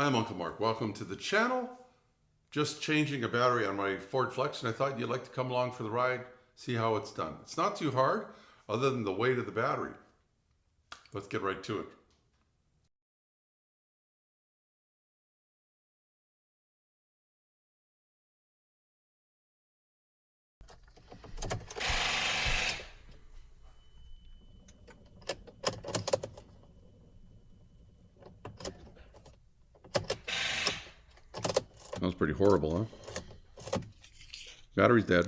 I'm Uncle Mark. Welcome to the channel. Just changing a battery on my Ford Flex, and I thought you'd like to come along for the ride, see how it's done. It's not too hard, other than the weight of the battery. Let's get right to it. Sounds pretty horrible, huh? Battery's dead.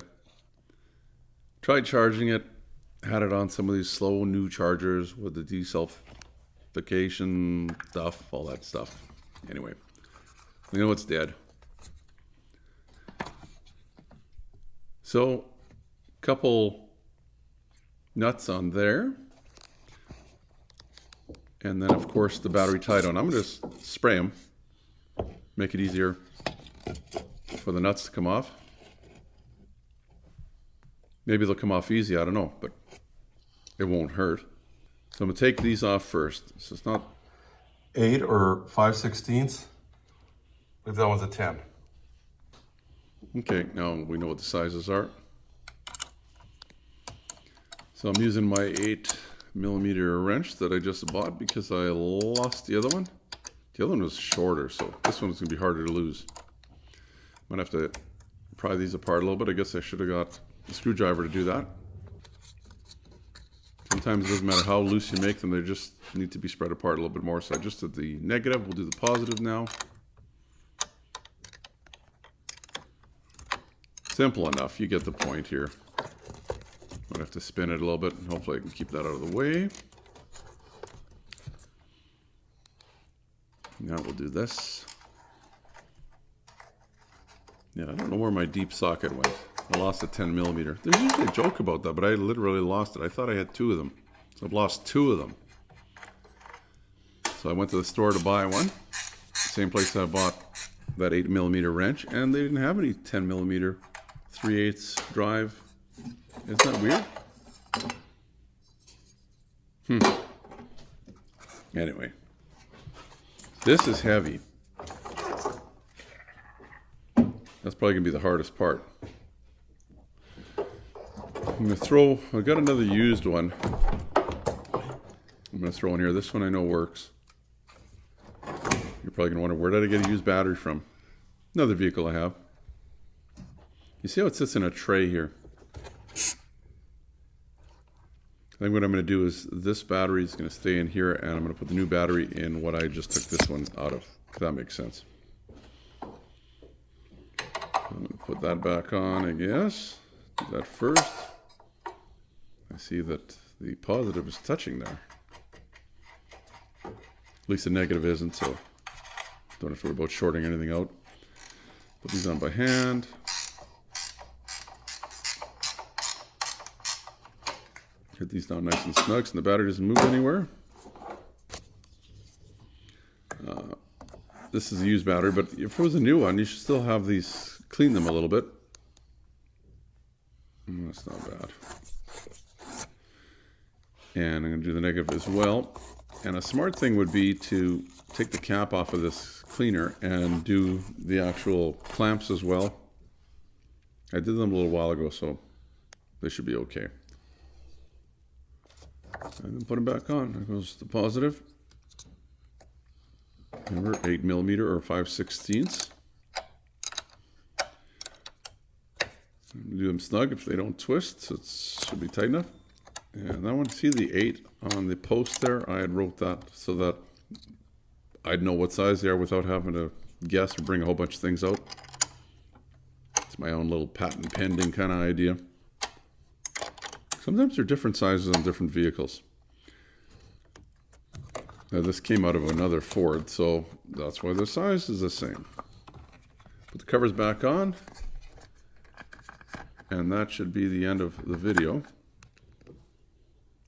Tried charging it, had it on some of these slow new chargers with the desulfification stuff, all that stuff. Anyway, you know it's dead. So, couple nuts on there. And then of course the battery tie down. I'm going to spray them, make it easier for the nuts to come off. Maybe they'll come off easy, I don't know, but it won't hurt. So I'm going to take these off first. So it's not 8 or 5/16. If that one's a 10. Okay, now we know what the sizes are. So I'm using my 8mm wrench that I just bought because I lost the other one. The other one was shorter, so this one's going to be harder to lose. Might have to pry these apart a little bit. I guess I should have got a screwdriver to do that. Sometimes it doesn't matter how loose you make them, they just need to be spread apart a little bit more. So I just did the negative, we'll do the positive now. Simple enough, you get the point here. I'm gonna have to spin it a little bit and hopefully I can keep that out of the way. Now we'll do this. Yeah, I don't know where my deep socket went. I lost a 10mm. There's usually a joke about that, but I literally lost it. I thought I had 2 of them. So I've lost 2 of them. So I went to the store to buy one. Same place I bought that 8mm wrench, and they didn't have any 10mm 3/8 drive. Isn't that weird? Anyway. This is heavy. That's probably going to be the hardest part. I'm going to throw, I got another used one. I'm going to throw in here. This one I know works. You're probably going to wonder, where did I get a used battery from? Another vehicle I have. You see how it sits in a tray here? I think what I'm going to do is this battery is going to stay in here, and I'm going to put the new battery in what I just took this one out of, if that makes sense. I'm going to put that back on, I guess. Do that first. I see that the positive is touching there. At least the negative isn't, so don't have to worry about shorting anything out. Put these on by hand. Get these down nice and snug so the battery doesn't move anywhere. This is a used battery, but if it was a new one, you should still have these, clean them a little bit. That's not bad. And I'm going to do the negative as well. And a smart thing would be to take the cap off of this cleaner and do the actual clamps as well. I did them a little while ago, so they should be okay. And then put them back on. There goes the positive. Remember, 8mm or 5/16. Do them snug if they don't twist, so it should be tight enough. And I want to see the 8 on the post there. I had wrote that so that I'd know what size they are without having to guess or bring a whole bunch of things out. It's my own little patent pending kind of idea. Sometimes they're different sizes on different vehicles. Now this came out of another Ford, so that's why the size is the same. Put the covers back on. And that should be the end of the video.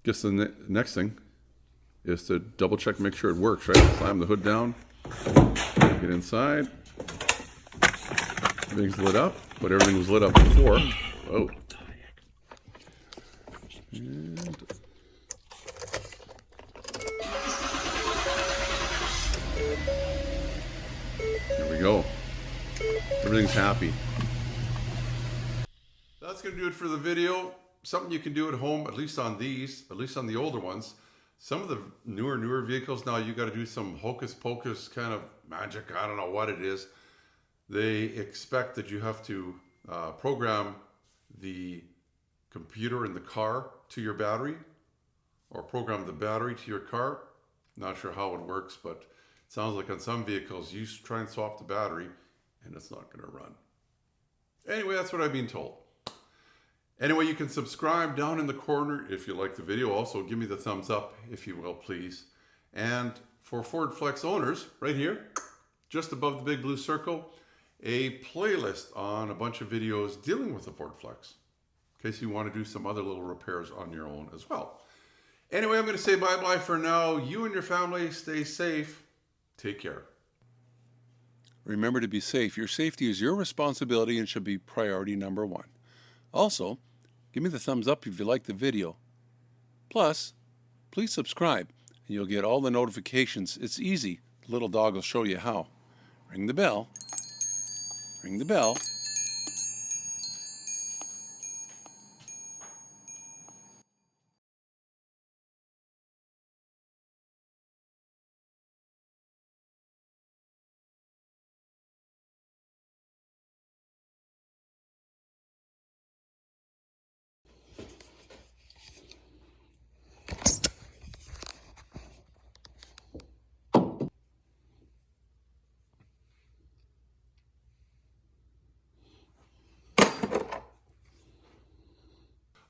Guess the next thing is to double check, make sure it works, right? Slam the hood down, get inside. Everything's lit up, but everything was lit up before. Oh. And go. Everything's happy. That's going to do it for the video. Something you can do at home, at least on these, at least on the older ones. Some of the newer vehicles now, you got to do some hocus pocus kind of magic. I don't know what it is. They expect that you have to program the computer in the car to your battery, or program the battery to your car. Not sure how it works, but it sounds like on some vehicles you try and swap the battery and it's not going to run. Anyway, that's what I've been told. Anyway, you can subscribe down in the corner if you like the video. Also, give me the thumbs up if you will, please. And for Ford Flex owners, right here, just above the big blue circle, a playlist on a bunch of videos dealing with the Ford Flex, in case you want to do some other little repairs on your own as well. Anyway, I'm going to say bye-bye for now. You and your family stay safe. Take care. Remember to be safe. Your safety is your responsibility and should be priority number one. Also, give me the thumbs up if you like the video. Plus, please subscribe and you'll get all the notifications. It's easy. The little dog will show you how. Ring the bell. Ring the bell.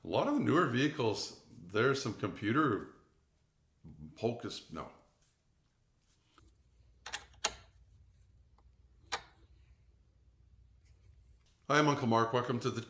A lot of the newer vehicles, there's some computer hocus. No. Hi, I'm Uncle Mark. Welcome to the